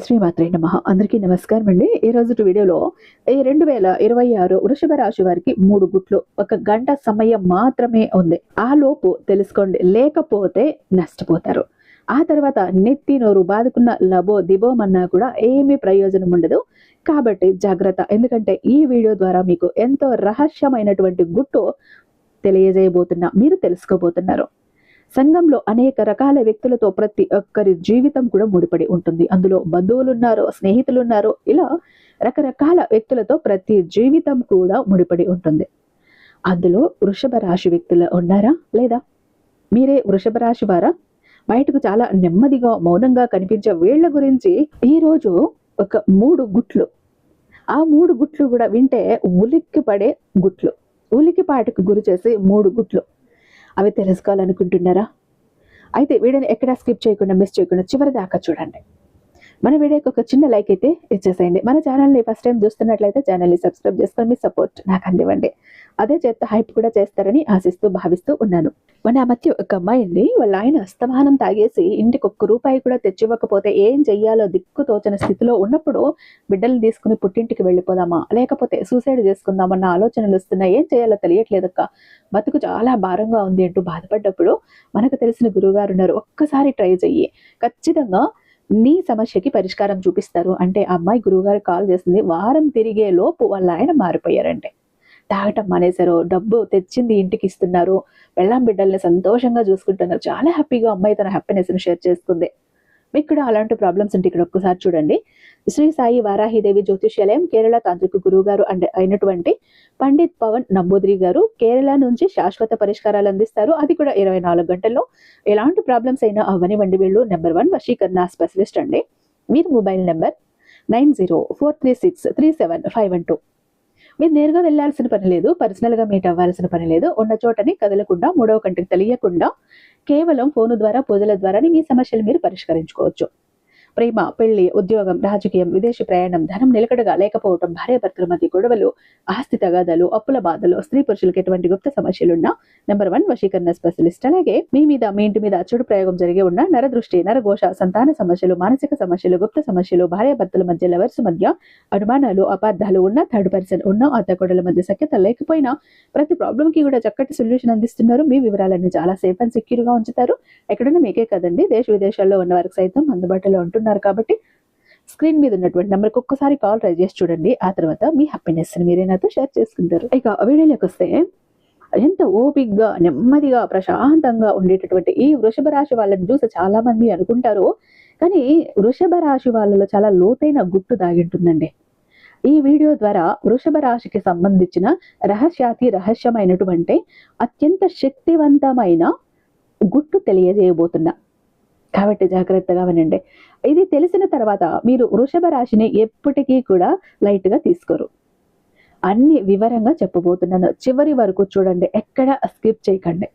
శ్రీమాత్రే నమః. అందరికీ నమస్కారం అండి. ఈ రోజు వీడియోలో ఈ 2026 వృషభ రాశి వారికి 3 గుట్లు, 1 గంట సమయం మాత్రమే ఉంది. ఆ లోపు తెలుసుకోండి, లేకపోతే నష్టపోతారు. ఆ తర్వాత నెత్తి నోరు బాదుకున్న లబో దిబోమన్నా కూడా ఏమీ ప్రయోజనం ఉండదు. కాబట్టి జాగ్రత్త. ఎందుకంటే ఈ వీడియో ద్వారా మీకు ఎంతో రహస్యమైనటువంటి గుట్టు తెలియజేయబోతున్నా, మీరు తెలుసుకోబోతున్నారు. సంఘంలో అనేక రకాల వ్యక్తులతో ప్రతి ఒక్కరి జీవితం కూడా ముడిపడి ఉంటుంది. అందులో బంధువులున్నారు, స్నేహితులున్నారు, ఇలా రకరకాల వ్యక్తులతో ప్రతి జీవితం కూడా ముడిపడి ఉంటుంది. అందులో వృషభ రాశి వ్యక్తులు ఉన్నారా లేదా? మీరే వృషభ రాశి వారా? బయటకు చాలా నెమ్మదిగా మౌనంగా కనిపించే వీళ్ళ గురించి ఈరోజు ఒక 3 గుట్లు, ఆ 3 గుట్లు కూడా వింటే ఉలిక్కి పడే గుట్లు, ఉలికిపాటుకు గురి చేసే 3 గుట్లు. అవి తెలుసుకోవాలనుకుంటున్నారా? అయితే వీడియోని ఎక్కడా స్కిప్ చేయకుండా, మిస్ చేయకుండా చివరి దాకా చూడండి. మన వీడియోకి ఒక చిన్న లైక్ అయితే ఇచ్చేసేయండి. మన ఛానల్ని ఫస్ట్ టైం చూస్తున్నట్లయితే ఛానల్ని సబ్స్క్రైబ్ చేసుకొని మీ సపోర్ట్ నాకు అందివ్వండి. అదే చేత హైప్ కూడా చేస్తారని ఆశిస్తూ భావిస్తూ ఉన్నాను. మన మధ్య ఒక అమ్మాయి అండి, వాళ్ళ ఆయన అస్తమానం తాగేసి ఇంటికి ₹1 కూడా తెచ్చివ్వకపోతే ఏం చెయ్యాలో దిక్కు తోచని స్థితిలో ఉన్నప్పుడు బిడ్డలు తీసుకుని పుట్టింటికి వెళ్ళిపోదామా, లేకపోతే సూసైడ్ చేసుకుందామన్న ఆలోచనలు వస్తున్నాయి. ఏం చేయాలో తెలియట్లేదక్క, బతుకు చాలా భారంగా ఉంది అంటూ బాధపడ్డప్పుడు మనకు తెలిసిన గురువుగారు ఉన్నారు. ఒక్కసారి ట్రై చెయ్యి, ఖచ్చితంగా నీ సమస్యకి పరిష్కారం చూపిస్తారు అంటే ఆ అమ్మాయి గురువుగారు కాల్ చేసింది. వారం తిరిగే లోపు వాళ్ళ ఆయన మారిపోయారంటే, తాగటం మానేశారు, డబ్బు తెచ్చింది ఇంటికి ఇస్తున్నారు, పెళ్ళాం బిడ్డల్ని సంతోషంగా చూసుకుంటున్నారు. చాలా హ్యాపీగా అమ్మాయి తన హ్యాపీనెస్ని షేర్ చేసుకుంది. మీకు కూడా అలాంటి ప్రాబ్లమ్స్ ఉంటే ఇక్కడ ఒక్కసారి చూడండి. శ్రీ సాయి వారాహిదేవి జ్యోతిష్యాలయం కేరళ తాంత్రిక గురువు గారు అయినటువంటి పండిత్ పవన్ నంబూద్రి గారు కేరళ నుంచి శాశ్వత పరిష్కారాలు అందిస్తారు. అది కూడా 24 గంటల్లో. ఎలాంటి ప్రాబ్లమ్స్ అయినా అవనివ్వండి, వీళ్ళు నెంబర్ 1 వశీకరణ స్పెషలిస్ట్ అండి. మీరు మొబైల్ నెంబర్ 9043637512. మీరు నేరుగా వెళ్లాల్సిన పని లేదు, పర్సనల్గా మీట్ అవ్వాల్సిన పని లేదు. ఉన్న చోటని కదలకుండా, మూడవ కంటికి తెలియకుండా కేవలం ఫోను ద్వారా, పూజల ద్వారానే మీ సమస్యలు మీరు పరిష్కరించుకోవచ్చు. ప్రేమ, పెళ్లి, ఉద్యోగం, రాజకీయం, విదేశీ ప్రయాణం, ధనం నిలకడగా లేకపోవడం, భార్యాభర్తల మధ్య గొడవలు, ఆస్తి తగాదాలు, అప్పుల బాధలు, స్త్రీ పురుషులకు ఎటువంటి గుప్త సమస్యలున్నా నెంబర్ 1 వశీకరణ స్పెషలిస్ట్. అలాగే మీ ఇంటి మీద చెడు ప్రయోగం జరిగి ఉన్న నరదృష్టి, నరఘోష, సంతాన సమస్యలు, మానసిక సమస్యలు, గుప్త సమస్యలు, భార్యాభర్తల మధ్య, లవర్స్ మధ్య అనుమానాలు, అపార్థాలు ఉన్న, థర్డ్ పర్సన్ ఉన్న, అత్తకోడల మధ్య సఖ్యత లేకపోయినా ప్రతి ప్రాబ్లం కి కూడా చక్కటి సొల్యూషన్ అందిస్తున్నారు. మీ వివరాలన్నీ చాలా సేఫ్ అండ్ సెక్యూర్ గా ఉంచుతారు. ఎక్కడన్నా మీకే కదండి, దేశ విదేశాల్లో ఉన్న వారికి సైతం అందుబాటులో ఉంటున్నారు. కాబట్టి స్క్రీన్ మీద ఉన్నటువంటి నెంబర్కి ఒక్కసారి కాల్ ట్రై చేసి చూడండి. ఆ తర్వాత మీ హ్యాపీనెస్ ని మీరే నాతో షేర్ చేసుకుంటారు. ఇక వీడియోలోకి వస్తే, ఎంత ఓపిక్గా, నెమ్మదిగా, ప్రశాంతంగా ఉండేటటువంటి ఈ వృషభ రాశి వాళ్ళని చూసి చాలా మంది అనుకుంటారు, కానీ వృషభ రాశి వాళ్ళలో చాలా లోతైన గుట్టు దాగింటుందండి. ఈ వీడియో ద్వారా వృషభ రాశికి సంబంధించిన రహస్యమైనటువంటి అత్యంత శక్తివంతమైన గుట్టు తెలియజేయబోతున్నా. కాబట్టి జాగ్రత్తగా వినండి. ఇది తెలిసిన తర్వాత మీరు వృషభ రాశిని ఎప్పటికీ కూడా లైట్గా తీసుకోరు. అన్ని వివరంగా చెప్పబోతున్నాను. చివరి వరకు చూడండి, ఎక్కడ స్కిప్ చేయకండి.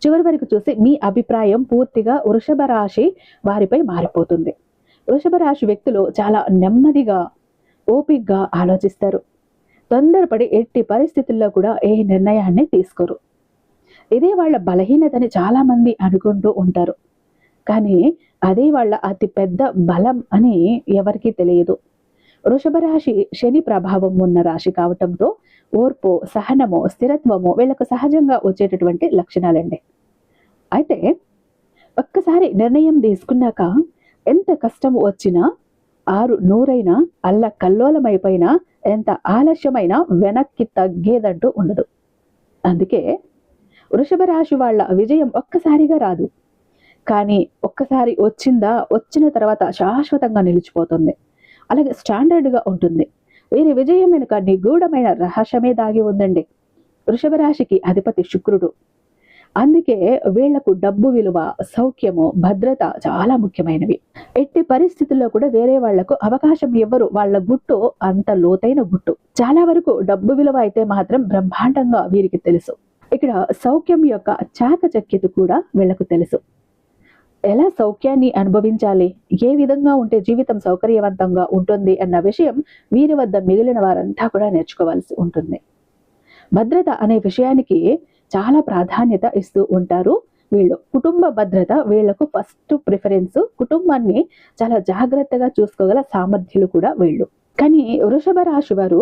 చివరి వరకు చూసి మీ అభిప్రాయం పూర్తిగా వృషభ రాశి వారిపై మారిపోతుంది. వృషభ రాశి వ్యక్తులు చాలా నెమ్మదిగా, ఓపికగా ఆలోచిస్తారు. తొందరపడి ఎట్టి పరిస్థితుల్లో కూడా ఏ నిర్ణయాన్ని తీసుకోరు. ఇదే వాళ్ళ బలహీనతని చాలా మంది అనుకుంటూ ఉంటారు, కానీ అదే వాళ్ళ అతి పెద్ద బలం అని ఎవరికీ తెలియదు. వృషభ రాశి శని ప్రభావం ఉన్న రాశి కావటంతో ఓర్పు, సహనము, స్థిరత్వము వీళ్ళకు సహజంగా వచ్చేటటువంటి లక్షణాలండి. అయితే ఒక్కసారి నిర్ణయం తీసుకున్నాక ఎంత కష్టం వచ్చినా, 6 అల్ల కల్లోలమైపోయినా, ఎంత ఆలస్యమైనా వెనక్కి తగ్గేదంటూ ఉండదు. అందుకే వృషభ రాశి వాళ్ళ విజయం ఒక్కసారిగా రాదు, కానీ ఒక్కసారి వచ్చిన తర్వాత శాశ్వతంగా నిలిచిపోతుంది. అలాగే స్టాండర్డ్గా ఉంటుంది. వీరి విజయం వెనుక నిగూఢమైన రహస్యమే దాగి ఉందండి. వృషభ రాశికి అధిపతి శుక్రుడు. అందుకే వీళ్లకు డబ్బు విలువ, సౌఖ్యము, భద్రత చాలా ముఖ్యమైనవి. ఎట్టి పరిస్థితుల్లో కూడా వేరే వాళ్లకు అవకాశం ఇవ్వరు. వాళ్ళ గుట్టు అంత లోతైన గుట్టు. చాలా వరకు డబ్బు విలువ అయితే మాత్రం బ్రహ్మాండంగా వీరికి తెలుసు. ఇక్కడ సౌఖ్యం యొక్క చాకచక్యత కూడా వీళ్లకు తెలుసు. ఎలా సౌఖ్యాన్ని అనుభవించాలి, ఏ విధంగా ఉంటే జీవితం సౌకర్యవంతంగా ఉంటుంది అన్న విషయం వీరి వద్ద మిగిలిన వారంతా కూడా నేర్చుకోవాల్సి ఉంటుంది. భద్రత అనే విషయానికి చాలా ప్రాధాన్యత ఇస్తూ ఉంటారు వీళ్ళు కుటుంబ భద్రత వీళ్లకు ఫస్ట్ ప్రిఫరెన్స్. కుటుంబాన్ని చాలా జాగ్రత్తగా చూసుకోగల సామర్థ్యులు కూడా వీళ్ళు. కానీ వృషభ రాశి వారు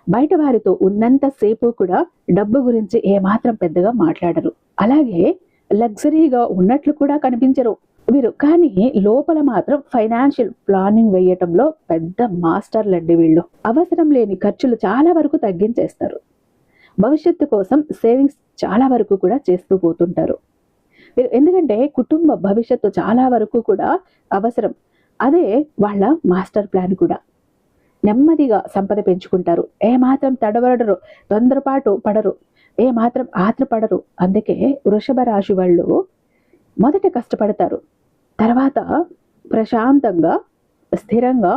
బయట వారితో ఉన్నంత సేపు కూడా డబ్బు గురించి ఏమాత్రం పెద్దగా మాట్లాడరు. అలాగే లగ్జరీగా ఉన్నట్లు కూడా కనిపించరు వీరు. కానీ లోపల మాత్రం ఫైనాన్షియల్ ప్లానింగ్ వేయటంలో పెద్ద మాస్టర్లండి వీళ్ళు. అవసరం లేని ఖర్చులు చాలా వరకు తగ్గించేస్తారు. భవిష్యత్తు కోసం సేవింగ్స్ చాలా వరకు కూడా చేస్తూ పోతుంటారు వీరు. ఎందుకంటే కుటుంబ భవిష్యత్తు చాలా వరకు కూడా అవసరం. అదే వాళ్ళ మాస్టర్ ప్లాన్ కూడా. నెమ్మదిగా సంపద పెంచుకుంటారు. ఏమాత్రం తడబడరు, తొందరపాటు పడరు, ఏమాత్రం ఆత్రపడరు. అందుకే వృషభ రాశి వాళ్ళు మొదట కష్టపడతారు, తర్వాత ప్రశాంతంగా స్థిరంగా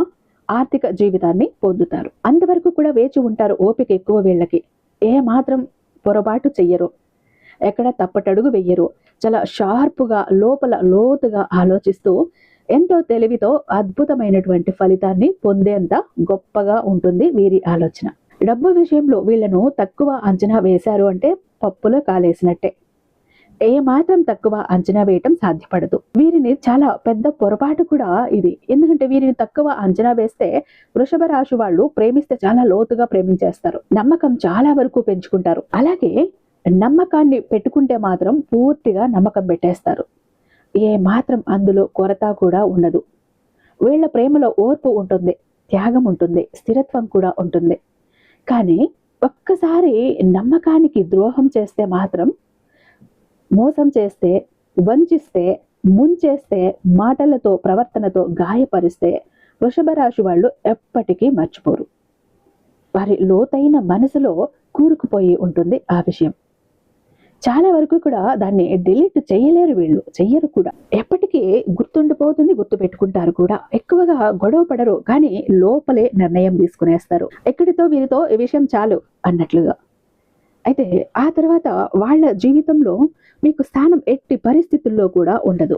ఆర్థిక జీవితాన్ని పొందుతారు. అంతవరకు కూడా వేచి ఉంటారు. ఓపిక ఎక్కువ వీళ్ళకి. ఏమాత్రం పొరపాటు చెయ్యరు, ఎక్కడ తప్పటడుగు వెయ్యరు. చాలా షార్ప్గా లోపల లోతుగా ఆలోచిస్తూ ఎంతో తెలివితో అద్భుతమైనటువంటి ఫలితాన్ని పొందేంత గొప్పగా ఉంటుంది వీరి ఆలోచన. డబ్బు విషయంలో వీళ్ళను తక్కువ అంచనా వేశారు అంటే పప్పులో కాలేసినట్టే. ఏమాత్రం తక్కువ అంచనా వేయటం సాధ్యపడదు. వీరిని చాలా పెద్ద పొరపాటు కూడా ఇది. ఎందుకంటే వీరిని తక్కువ అంచనా వేస్తే వృషభ రాశి వాళ్ళు ప్రేమిస్తే చాలా లోతుగా ప్రేమించేస్తారు. నమ్మకం చాలా వరకు పెంచుకుంటారు. అలాగే నమ్మకాన్ని పెట్టుకుంటే మాత్రం పూర్తిగా నమ్మకం పెట్టేస్తారు. ఏ మాత్రం అందులో కొరత కూడా ఉండదు. వీళ్ళ ప్రేమలో ఓర్పు ఉంటుంది, త్యాగం ఉంటుంది, స్థిరత్వం కూడా ఉంటుంది. కానీ ఒక్కసారి నమ్మకానికి ద్రోహం చేస్తే మాత్రం, మోసం చేస్తే, వంచిస్తే, ముంచేస్తే, మాటలతో ప్రవర్తనతో గాయపరిస్తే వృషభ రాశి వాళ్ళు ఎప్పటికీ మర్చిపోరు. వారి లోతైన మనసులో కూరుకుపోయి ఉంటుంది ఆ విషయం. చాలా వరకు కూడా దాన్ని డిలీట్ చేయలేరు వీళ్ళు, చెయ్యరు కూడా. ఎప్పటికీ గుర్తుండిపోతుంది, గుర్తు పెట్టుకుంటారు కూడా. ఎక్కువగా గొడవ పడరు, కానీ లోపలే నిర్ణయం తీసుకునేస్తారు. ఎక్కడితో వీరితో ఈ విషయం చాలు అన్నట్లుగా. అయితే ఆ తర్వాత వాళ్ళ జీవితంలో మీకు స్థానం ఎట్టి పరిస్థితుల్లో కూడా ఉండదు.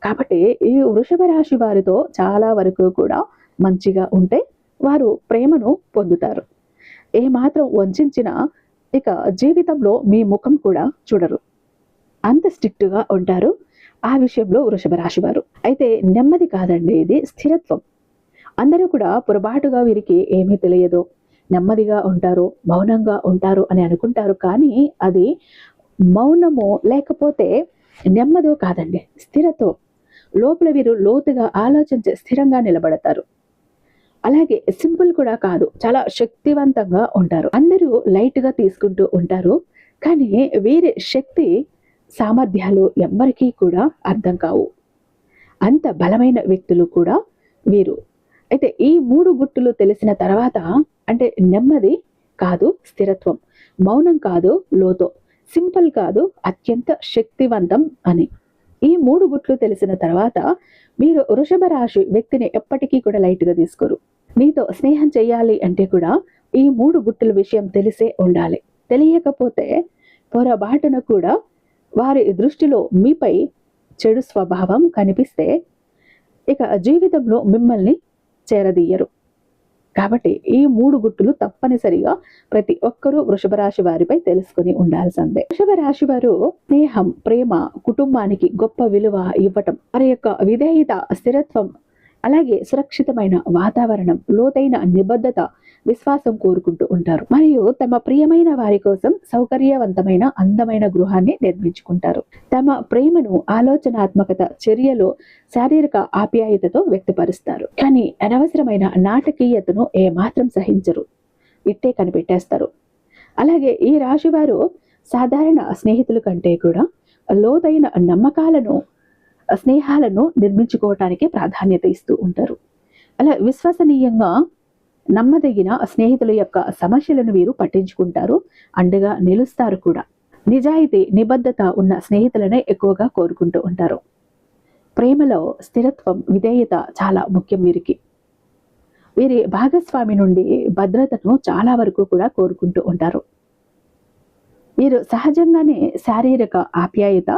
కాబట్టి ఈ వృషభ రాశి వారితో చాలా వరకు కూడా మంచిగా ఉంటే వారు ప్రేమను పొందుతారు. ఏమాత్రం వంచినా ఇక జీవితంలో మీ ముఖం కూడా చూడరు. అంత స్ట్రిక్ట్గా ఉంటారు ఆ విషయంలో వృషభ రాశి వారు. అయితే నెమ్మది కాదండి, ఇది స్థిరత్వం. అందరూ కూడా పొరపాటుగా వీరికి ఏమీ తెలియదు, నెమ్మదిగా ఉంటారు, మౌనంగా ఉంటారు అని అనుకుంటారు. కానీ అది మౌనమో లేకపోతే నెమ్మదో కాదండి, స్థిరత్వం. లోపల వీరు లోతుగా ఆలోచించే స్థిరంగా నిలబడతారు. అలాగే సింపుల్ కూడా కాదు, చాలా శక్తివంతంగా ఉంటారు. అందరూ లైట్గా తీసుకుంటూ ఉంటారు. కానీ వీరి శక్తి సామర్థ్యాలు ఎవ్వరికీ కూడా అర్థం కావు. అంత బలమైన వ్యక్తులు కూడా వీరు. అయితే ఈ 3 గుట్టులు తెలిసిన తర్వాత, అంటే నెమ్మది కాదు స్థిరత్వం, మౌనం కాదు లోతో, సింపుల్ కాదు అత్యంత శక్తివంతం అని ఈ 3 గుట్లు తెలిసిన తర్వాత మీరు వృషభ రాశి వ్యక్తిని ఎప్పటికీ కూడా లైట్గా తీసుకోరు. నీతో స్నేహం చేయాలి అంటే కూడా ఈ 3 గుట్టుల విషయం తెలిసే ఉండాలి. తెలియకపోతే పొరబాటున కూడా వారి దృష్టిలో మీపై చెడు స్వభావం కనిపిస్తే ఇక జీవితంలో మిమ్మల్ని చేరదీయరు. కాబట్టి ఈ 3 గుట్టులు తప్పనిసరిగా ప్రతి ఒక్కరూ వృషభ రాశి వారిపై తెలుసుకుని ఉండాల్సిందే. వృషభ రాశి వారు స్నేహం, ప్రేమ, కుటుంబానికి గొప్ప విలువ ఇవ్వటం, వారి యొక్క విధేయత, స్థిరత్వం, అలాగే సురక్షితమైన వాతావరణం, లోతైన నిబద్ధత, విశ్వాసం కోరుకుంటూ ఉంటారు. మరియు తమ ప్రియమైన వారి కోసం సౌకర్యవంతమైన అందమైన గృహాన్ని నిర్మించుకుంటారు. తమ ప్రేమను ఆలోచనాత్మకత, చర్యలు, శారీరక ఆప్యాయతతో వ్యక్తపరుస్తారు. కానీ అనవసరమైన నాటకీయతను ఏమాత్రం సహించరు, ఇట్టే కనిపెట్టేస్తారు. అలాగే ఈ రాశి వారు సాధారణ స్నేహితుల కంటే కూడా లోతైన నమ్మకాలను, స్నేహాలను నిర్మించుకోవటానికి ప్రాధాన్యత ఇస్తూ ఉంటారు. అలా విశ్వసనీయంగా నమ్మదగిన స్నేహితుల యొక్క సమస్యలను వీరు పట్టించుకుంటారు, అండగా నిలుస్తారు కూడా. నిజాయితీ, నిబద్ధత ఉన్న స్నేహితులనే ఎక్కువగా కోరుకుంటూ ఉంటారు. ప్రేమలో స్థిరత్వం, విధేయత చాలా ముఖ్యం వీరికి. వీరి భాగస్వామి నుండి భద్రతను చాలా వరకు కూడా కోరుకుంటూ ఉంటారు. వీరు సహజంగానే శారీరక ఆప్యాయత,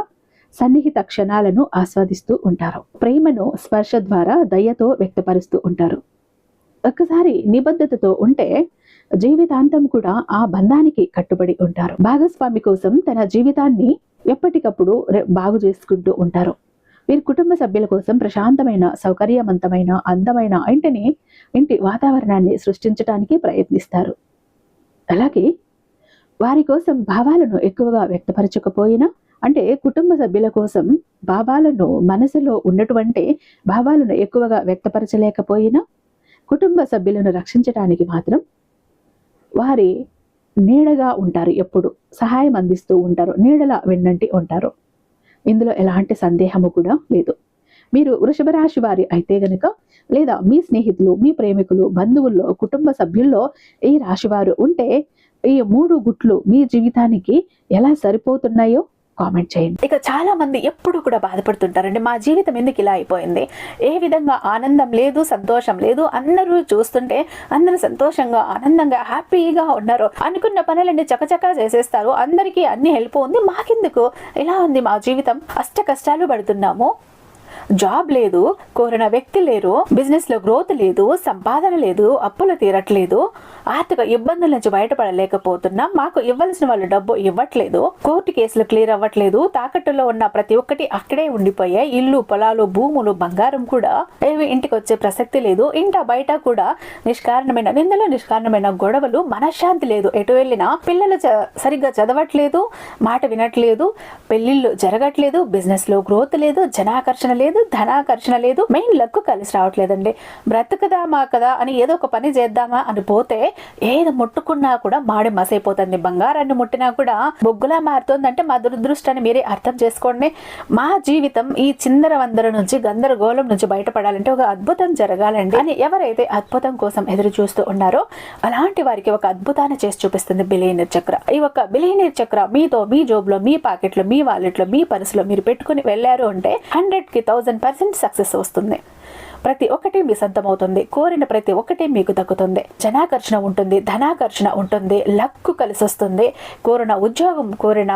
సన్నిహిత క్షణాలను ఆస్వాదిస్తూ ఉంటారు. ప్రేమను స్పర్శ ద్వారా దయతో వ్యక్తపరుస్తూ ఉంటారు. ఒక్కసారి నిబద్ధతతో ఉంటే జీవితాంతం కూడా ఆ బంధానికి కట్టుబడి ఉంటారు. భాగస్వామి కోసం తన జీవితాన్ని ఎప్పటికప్పుడు బాగు చేసుకుంటూ ఉంటారు. వీరి కుటుంబ సభ్యుల కోసం ప్రశాంతమైన, సౌకర్యవంతమైన, అందమైన ఇంటి వాతావరణాన్ని సృష్టించడానికి ప్రయత్నిస్తారు. అలాగే వారి కోసం భావాలను ఎక్కువగా వ్యక్తపరచకపోయినా, అంటే కుటుంబ సభ్యుల కోసం మనసులో ఉన్నటువంటి భావాలను ఎక్కువగా వ్యక్తపరచలేకపోయినా, కుటుంబ సభ్యులను రక్షించడానికి మాత్రం వారి నీడగా ఉంటారు. ఎప్పుడు సహాయం అందిస్తూ ఉంటారు, నీడలా వెన్నంటి ఉంటారు. ఇందులో ఎలాంటి సందేహము కూడా లేదు. మీరు వృషభ రాశి వారి అయితే గనుక, లేదా మీ స్నేహితులు, మీ ప్రేమికులు, బంధువుల్లో, కుటుంబ సభ్యుల్లో ఈ రాశివారు ఉంటే ఈ 3 గుట్లు మీ జీవితానికి ఎలా సరిపోతున్నాయో కామెంట్ చేయండి. ఇక చాలా మంది ఎప్పుడు కూడా బాధపడుతుంటారండి, మా జీవితం ఎందుకు ఇలా అయిపోయింది, ఏ విధంగా ఆనందం లేదు, సంతోషం లేదు, అందరూ చూస్తుంటే అందరూ సంతోషంగా, ఆనందంగా, హ్యాపీగా ఉన్నారు, అనుకున్న పనులన్నీ చకచకా చేసేస్తారు, అందరికీ అన్ని హెల్ప్ ఉంది, మాకెందుకు ఇలా ఉంది మా జీవితం, అష్ట కష్టాలు పడుతున్నాము, జాబ్ లేదు, కోరిన వ్యక్తి లేరు, బిజినెస్ లో గ్రోత్ లేదు, సంపాదన లేదు, అప్పులు తీరట్లేదు, ఆర్థిక ఇబ్బందుల నుంచి బయటపడలేకపోతున్నాం, మాకు ఇవ్వాల్సిన వాళ్ళు డబ్బు ఇవ్వట్లేదు, కోర్టు కేసులు క్లియర్ అవ్వట్లేదు, తాకట్టులో ఉన్న ప్రతి ఒక్కటి అక్కడే ఉండిపోయాయి, ఇల్లు, పొలాలు, భూములు, బంగారం కూడా ఏవి ఇంటికి వచ్చే ప్రసక్తి లేదు, ఇంట బయట కూడా నిష్కారణమైన నిందలు, నిష్కారణమైన గొడవలు, మనశ్శాంతి లేదు, ఎటు వెళ్ళినా పిల్లలు సరిగ్గా చదవట్లేదు, మాట వినట్లేదు, పెళ్లిళ్ళు జరగట్లేదు, బిజినెస్ లో గ్రోత్ లేదు, జనాకర్షణ లేదు, ధనాకర్షణ లేదు, మెయిన్ లక్ కలిసి రావట్లేదండి. బ్రతుకుదామా కదా అని ఏదో ఒక పని చేద్దామా అని పోతే ఏది ముట్టుకున్నా కూడా మాడి మసైపోతుంది, బంగారాన్ని ముట్టినా కూడా బొగ్గులా మారుతుందంటే మా దురదృష్టాన్ని మీరే అర్థం చేసుకోండి. మా జీవితం ఈ చిందర వందర నుంచి, గందరగోళం నుంచి బయటపడాలంటే ఒక అద్భుతం జరగాలండి అని ఎవరైతే అద్భుతం కోసం ఎదురు చూస్తూ ఉన్నారో అలాంటి వారికి ఒక అద్భుతాన్ని చేసి చూపిస్తుంది బిలియనీర్ చక్ర. ఈ ఒక బిలియనీర్ చక్ర మీతో, మీ జోబులో, మీ పాకెట్లో, మీ వాలెట్లో, మీ పర్సులో మీరు పెట్టుకుని వెళ్ళారు అంటే 100కి 1000% సక్సెస్ వస్తుంది. ప్రతి ఒక్కటి మీ సొంతమవుతుంది, కోరిన ప్రతి ఒక్కటి మీకు దక్కుతుంది, జనాకర్షణ ఉంటుంది, ధనాకర్షణ ఉంటుంది, లక్కు కలిసి వస్తుంది, కోరిన ఉద్యోగం, కోరిన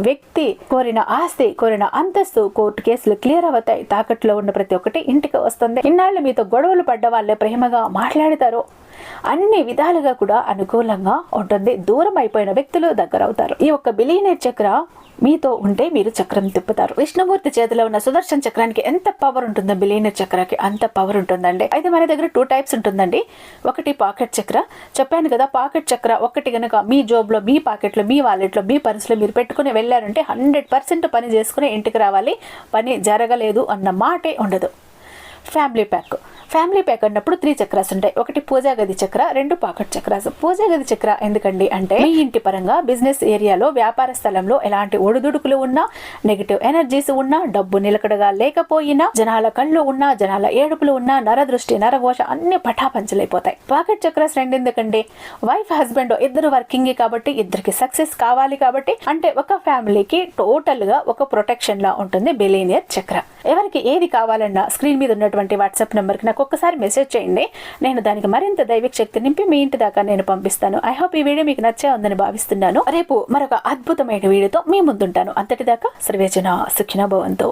వ్యక్తి, కోరిన ఆస్తి, కోరిన అంతస్తు, కోర్టు కేసులు క్లియర్ అవుతాయి, తాకట్లో ఉన్న ప్రతి ఒక్కటి ఇంటికి వస్తుంది. ఇన్నాళ్ళు మీతో గొడవలు పడ్డ వాళ్ళే ప్రేమగా మాట్లాడతారు, అన్ని విధాలుగా కూడా అనుకూలంగా ఉంటుంది, దూరం అయిపోయిన వ్యక్తులు దగ్గర అవుతారు. ఈ ఒక్క బిలియనీర్ చక్ర మీతో ఉంటే మీరు చక్రం తిప్పుతారు. విష్ణుమూర్తి చేతిలో ఉన్న సుదర్శన చక్రానికి ఎంత పవర్ ఉంటుందో బిలియనీర్ చక్రానికి అంత పవర్ ఉంటుందండి. అయితే మన దగ్గర 2 టైప్స్ ఉంటుందండి. ఒకటి పాకెట్ చక్ర, చెప్పాను కదా, పాకెట్ చక్ర ఒకటి గనక మీ జోబులో, మీ పాకెట్లో, మీ వాలెట్లో, మీ పర్సులో మీరు పెట్టుకుని వెళ్ళారంటే 100% పని చేసుకుని ఇంటికి రావాలి, పని జరగలేదు అన్న మాటే ఉండదు. ఫ్యామిలీ ప్యాక్ అన్నప్పుడు 3 చక్రాస్ ఉంటాయి. ఒకటి పూజా గది చక్ర, 2 పాకెట్ చక్రాస్. పూజా గది చక్ర ఎందుకండి అంటే మీ ఇంటి పరంగా, బిజినెస్ ఏరియాలో, వ్యాపార స్థలంలో ఎలాంటి ఒడిదుడుకులు ఉన్నా, నెగిటివ్ ఎనర్జీస్ ఉన్నా, డబ్బు నిలకడగా లేకపోయినా, జనాల కళ్ళు ఉన్నా, జనాల ఏడుపులు ఉన్నా, నరదృష్టి, నరఘోష అన్ని పటాపంచలైపోతాయి. పాకెట్ చక్రాస్ 2 ఎందుకండి, వైఫ్ హస్బెండ్ ఇద్దరు వర్కింగ్ కాబట్టి, ఇద్దరికి సక్సెస్ కావాలి కాబట్టి, అంటే ఒక ఫ్యామిలీకి టోటల్ గా ఒక ప్రొటెక్షన్ లా ఉంటుంది బిలియనీర్ చక్ర. ఎవరికి ఏది కావాలన్నా స్క్రీన్ మీద ఉన్నటువంటి వాట్సాప్ నెంబర్కి నాకు ఒక్కసారి మెసేజ్ చేయండి, నేను దానికి మరింత దైవిక శక్తి నింపి మీ ఇంటి దాకా నేను పంపిస్తాను. ఐ హోప్ ఈ వీడియో మీకు నచ్చే ఉందని భావిస్తున్నాను. రేపు మరొక అద్భుతమైన వీడియోతో మీ ముందుంటాను. అంతటిదాకా సర్వేజన సుఖినో భవంతు.